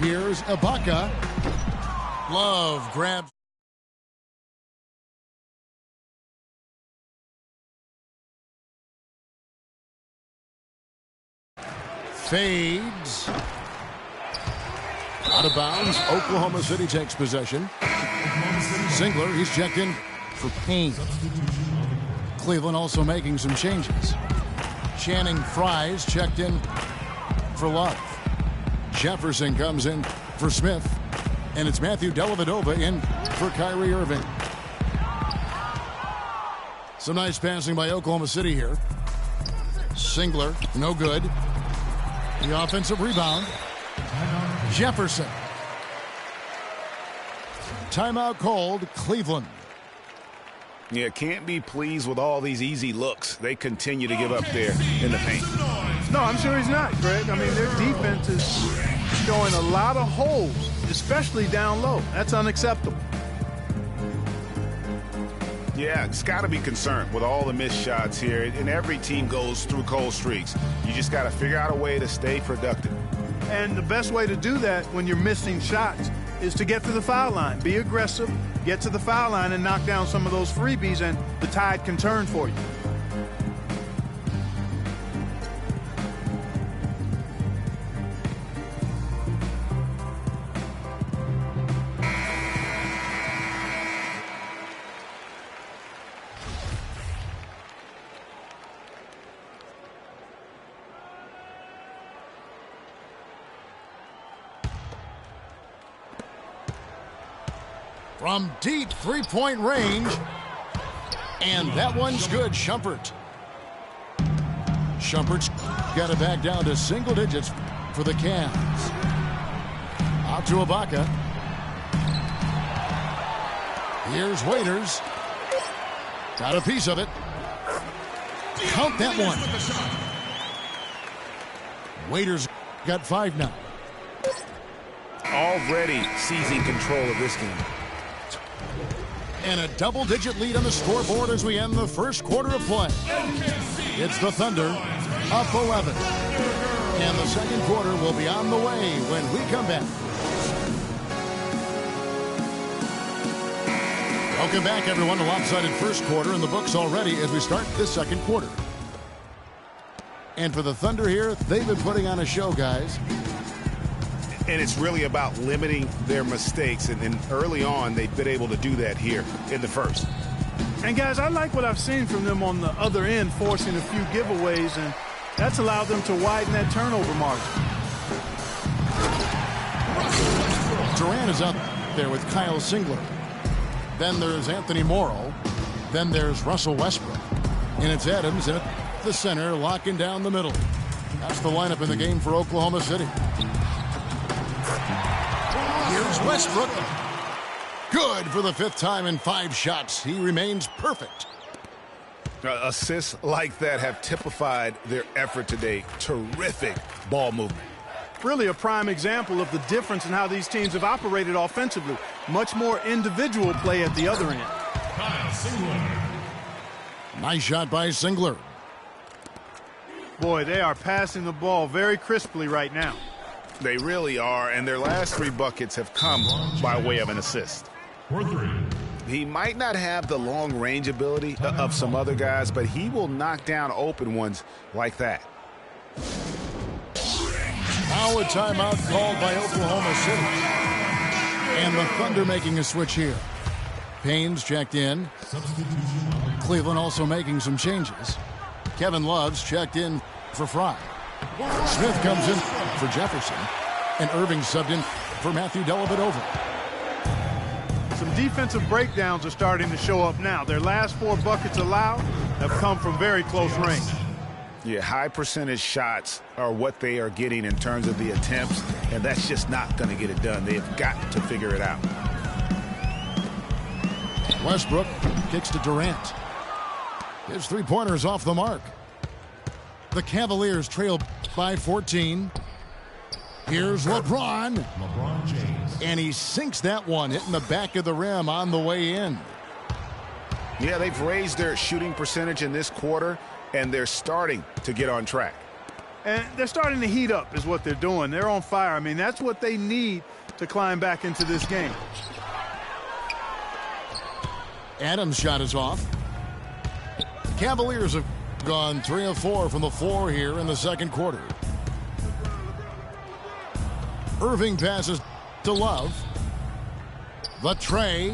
Here's Ibaka. Love grabs. Fades. Out of bounds. Oklahoma City takes possession. Singler, he's checked in for Payne. Cleveland also making some changes. Channing Fries checked in for Love. Jefferson comes in for Smith. And it's Matthew Dellavedova in for Kyrie Irving. Some nice passing by Oklahoma City here. Singler, no good. The offensive rebound. Jefferson. Timeout called, Cleveland. Yeah, can't be pleased with all these easy looks. They continue to give up there in the paint. No, I'm sure he's not, Greg. I mean, their defense is showing a lot of holes, especially down low. That's unacceptable. Yeah, it's got to be concerned with all the missed shots here. And every team goes through cold streaks. You just got to figure out a way to stay productive. And the best way to do that when you're missing shots is to get to the foul line. Be aggressive, get to the foul line, and knock down some of those freebies, and the tide can turn for you. From deep three-point range. And that one's good, Shumpert. Shumpert's got it back down to single digits for the Cavs. Out to Ibaka. Here's Waiters. Got a piece of it. Count that one. Waiters got 5 now. Already seizing control of this game. And a double-digit lead on the scoreboard as we end the first quarter of play. It's the Thunder up 11. And the second quarter will be on the way when we come back. Welcome back, everyone. A lopsided first quarter in the books already as we start this second quarter. And for the Thunder here, they've been putting on a show, guys. And it's really about limiting their mistakes. And early on, they've been able to do that here in the first. And, guys, I like what I've seen from them on the other end, forcing a few giveaways, and that's allowed them to widen that turnover margin. Durant is out there with Kyle Singler. Then there's Anthony Morrow. Then there's Russell Westbrook. And it's Adams in the center, locking down the middle. That's the lineup in the game for Oklahoma City. Here's Westbrook. Good for the 5th time in 5 shots. He remains perfect. Assists like that have typified their effort today. Terrific ball movement. Really a prime example of the difference in how these teams have operated offensively. Much more individual play at the other end. Nice shot by Singler. Boy, they are passing the ball very crisply right now. They really are, and their last 3 buckets have come by way of an assist. He might not have the long-range ability of some other guys, but he will knock down open ones like that. Now a timeout called by Oklahoma City. And the Thunder making a switch here. Payne's checked in. Cleveland also making some changes. Kevin Love's checked in for Fry. Smith comes in for Jefferson. And Irving subbed in for Matthew Dellavedova. Some defensive breakdowns are starting to show up now. Their last 4 buckets allowed have come from very close range. Yeah, high percentage shots are what they are getting in terms of the attempts, and that's just not going to get it done. They have got to figure it out. Westbrook kicks to Durant. His 3-pointers off the mark. The Cavaliers trail by 14. Here's LeBron. And he sinks that one, hitting the back of the rim on the way in. Yeah, they've raised their shooting percentage in this quarter, and they're starting to get on track. And they're starting to heat up is what they're doing. They're on fire. I mean, that's what they need to climb back into this game. Adams' shot is off. Cavaliers have gone 3 of 4 from the floor here in the second quarter. Irving passes to Love. The tray.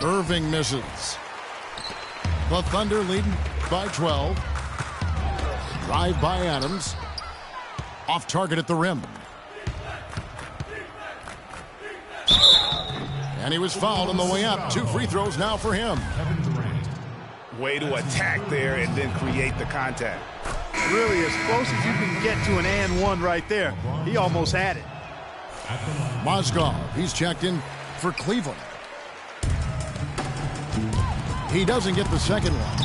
Irving misses. The Thunder leading by 12. Drive by Adams. Off target at the rim. And he was fouled on the way up. 2 free throws now for him. Way to attack there and then create the contact. Really as close as you can get to an and one right there. He almost had it. Mozgov, he's checked in for Cleveland. He doesn't get the second one.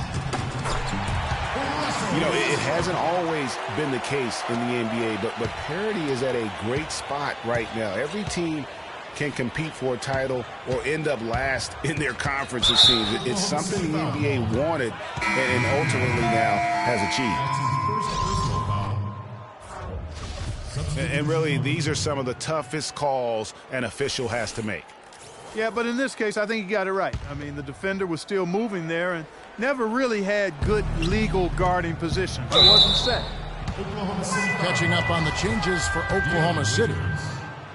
You know, it hasn't always been the case in the NBA, but parity is at a great spot right now. Every team can compete for a title or end up last in their conference, it seems. It's something the NBA wanted and ultimately now has achieved. And really, these are some of the toughest calls an official has to make. Yeah, but in this case, I think he got it right. I mean, the defender was still moving there and never really had good legal guarding position. It wasn't set. Catching up on the changes for Oklahoma City.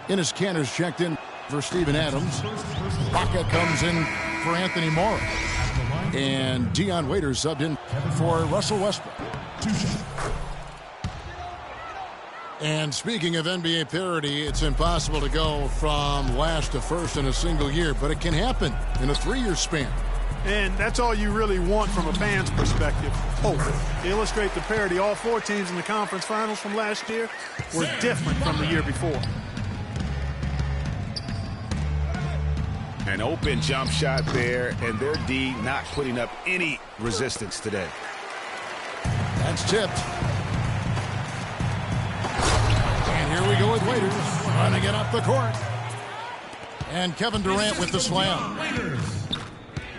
Enes Kanter's checked in for Steven Adams. Baca comes in for Anthony Morrow. And Dion Waiters subbed in for Russell Westbrook. And speaking of NBA parity, it's impossible to go from last to first in a single year, but it can happen in a 3-year span. And that's all you really want from a fan's perspective. Hope. To illustrate the parity, all 4 teams in the conference finals from last year were different from the year before. An open jump shot there, and their D not putting up any resistance today. That's tipped. And here we go with Waiters trying to get up the court. And Kevin Durant with the slam.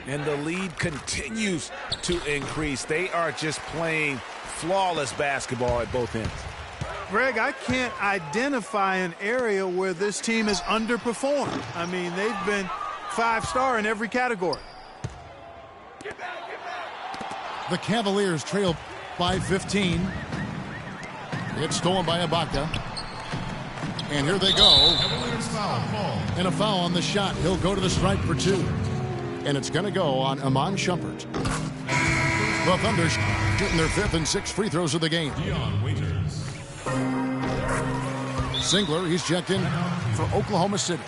And the lead continues to increase. They are just playing flawless basketball at both ends. Greg, I can't identify an area where this team has underperformed. I mean, they've been 5-star in every category. The Cavaliers trail by 15. It's stolen by Ibaka. And here they go. And a foul on the shot. He'll go to the stripe for 2. And it's going to go on Iman Shumpert. The Thunder shooting their 5th and 6th free throws of the game. Singler, he's checked in for Oklahoma City.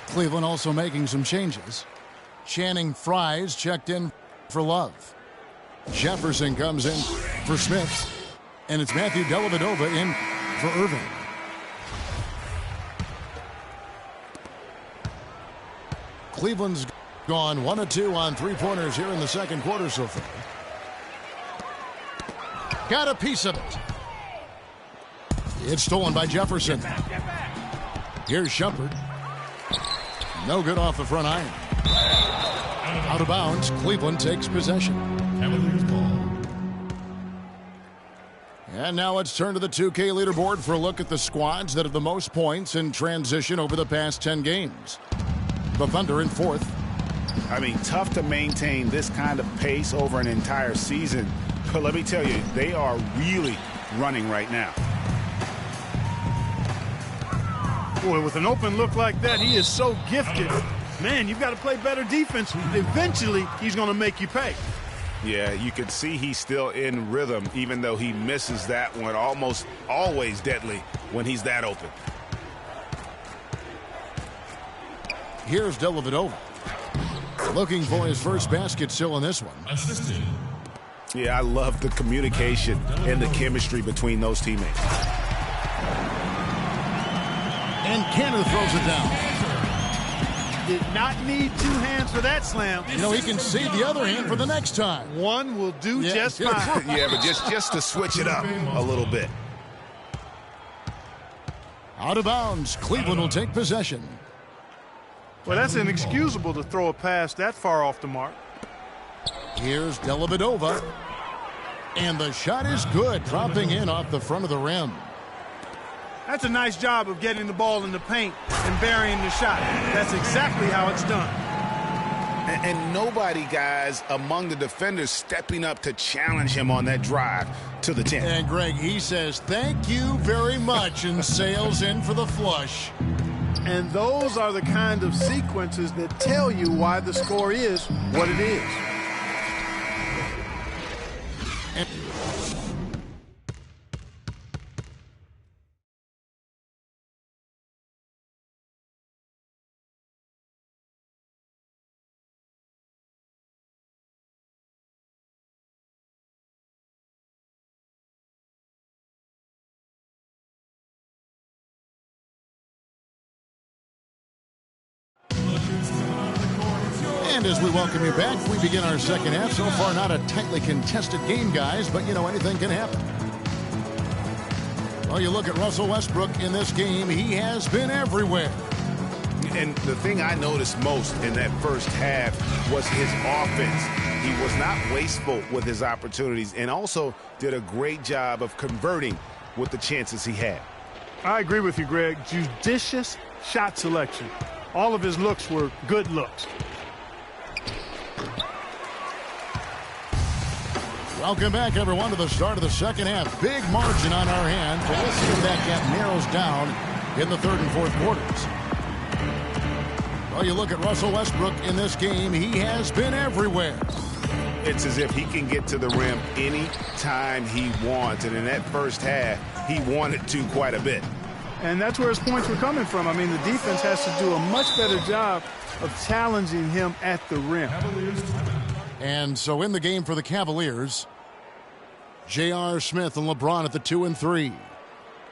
Cleveland also making some changes. Channing Frye's checked in for Love. Jefferson comes in for Smith. And it's Matthew Dellavedova in for Irving. Cleveland's gone 1 of 2 on 3-pointers here in the second quarter so far. Got a piece of it. It's stolen by Jefferson. Here's Shumpert. No good off the front iron. Out of bounds. Cleveland takes possession. And now let's turn to the 2K leaderboard for a look at the squads that have the most points in transition over the past 10 games. The Thunder in 4th. I mean, tough to maintain this kind of pace over an entire season. But let me tell you, they are really running right now. Boy, with an open look like that, he is so gifted. Man, you've got to play better defense. Eventually, he's going to make you pay. Yeah, you can see he's still in rhythm, even though he misses that one. Almost always deadly when he's that open. Here's Dellavedova. Looking for his first basket still in this one. Yeah, I love the communication and the chemistry between those teammates. And Kanter throws it down. Did not need 2 hands for that slam. You know, he can save the other hand for the next time. One will do just fine. Yeah, but just to switch it up a little bit. Out of bounds. Cleveland will take possession. Well, that's inexcusable to throw a pass that far off the mark. Here's Dellavedova. And the shot is good, dropping in off the front of the rim. That's a nice job of getting the ball in the paint and burying the shot. That's exactly how it's done. And nobody, guys, among the defenders stepping up to challenge him on that drive to the 10. And, Greg, he says, thank you very much, and sails in for the flush. And those are the kind of sequences that tell you why the score is what it is. And as we welcome you back, we begin our second half. So far, not a tightly contested game, guys, but, you know, anything can happen. Well, you look at Russell Westbrook in this game. He has been everywhere. And the thing I noticed most in that first half was his offense. He was not wasteful with his opportunities and also did a great job of converting with the chances he had. I agree with you, Greg. Judicious shot selection. All of his looks were good looks. Welcome back, everyone, to the start of the second half. Big margin on our hands, but we'll see if that gap narrows down in the third and fourth quarters. Well, you look at Russell Westbrook in this game. He has been everywhere. It's as if he can get to the rim any time he wants, and in that first half, he wanted to quite a bit. And that's where his points were coming from. I mean, the defense has to do a much better job of challenging him at the rim. And so in the game for the Cavaliers, J.R. Smith and LeBron at the 2 and 3.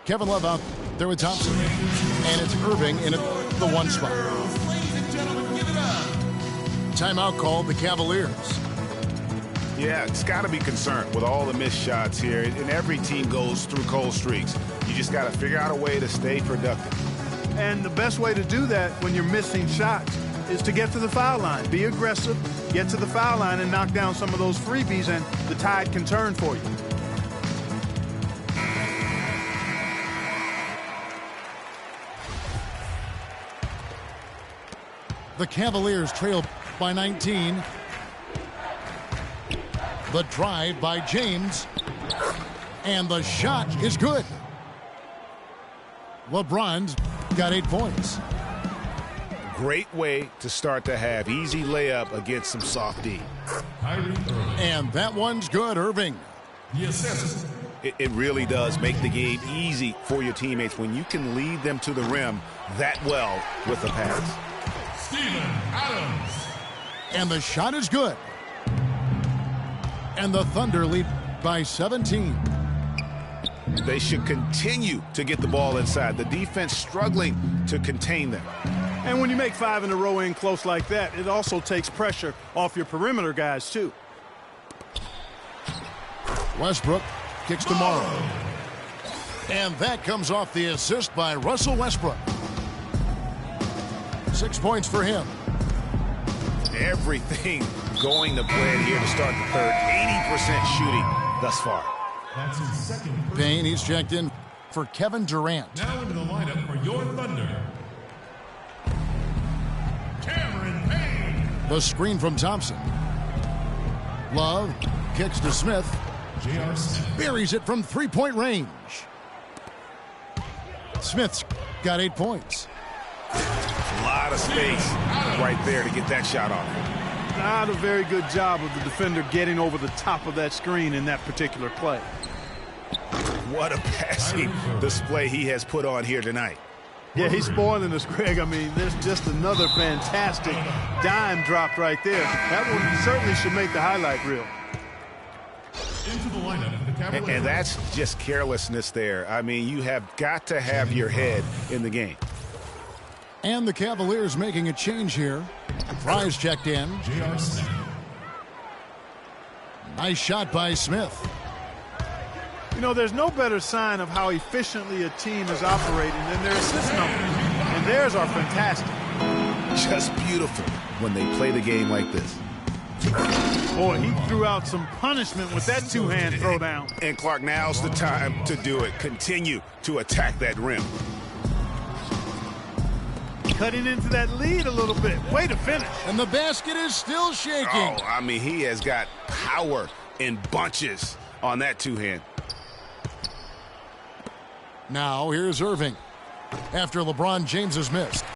Kevin Love out there with Thompson. And it's Irving in the 1 spot. Timeout called the Cavaliers. Yeah, it's got to be concerned with all the missed shots here. And every team goes through cold streaks. You just got to figure out a way to stay productive. And the best way to do that when you're missing shots is to get to the foul line. Be aggressive, get to the foul line, and knock down some of those freebies, and the tide can turn for you. The Cavaliers trail by 19. The drive by James. And the shot is good. LeBron's got 8 points. Great way to start the half. Easy layup against some soft D. And that one's good, Irving. Yes. It really does make the game easy for your teammates when you can lead them to the rim that well with a pass. Steven Adams. And the shot is good. And the Thunder lead by 17. They should continue to get the ball inside. The defense struggling to contain them. And when you make 5 in a row in close like that, it also takes pressure off your perimeter guys, too. Westbrook kicks to Morrow. And that comes off the assist by Russell Westbrook. 6 points for him. Everything going to plan here to start the third. 80% shooting thus far. That's his second. Payne, he's checked in for Kevin Durant. Now into the lineup for your Thunder, Cameron Payne. The screen from Thompson. Love kicks to Smith. J.R. Smith. Buries it from 3-point range. Smith's got 8 points. A lot of space right there to get that shot off. Not a very good job of the defender getting over the top of that screen in that particular play. What a passing display he has put on here tonight. Yeah, he's spoiling us, Greg. I mean, there's just another fantastic dime drop right there. That one certainly should make the highlight reel. Into the lineup for the Cavaliers. And that's just carelessness there. I mean, you have got to have your head in the game. And the Cavaliers making a change here. Fry's checked in. J.R. Smith. Nice shot by Smith. You know, there's no better sign of how efficiently a team is operating than their assist numbers. And theirs are fantastic. Just beautiful when they play the game like this. Boy, he threw out some punishment with that two-hand throwdown. And Clark, now's the time to do it. Continue to attack that rim. Cutting into that lead a little bit. Way to finish. And the basket is still shaking. Oh, I mean, he has got power in bunches on that two-hand. Now here's Irving. After LeBron James has missed.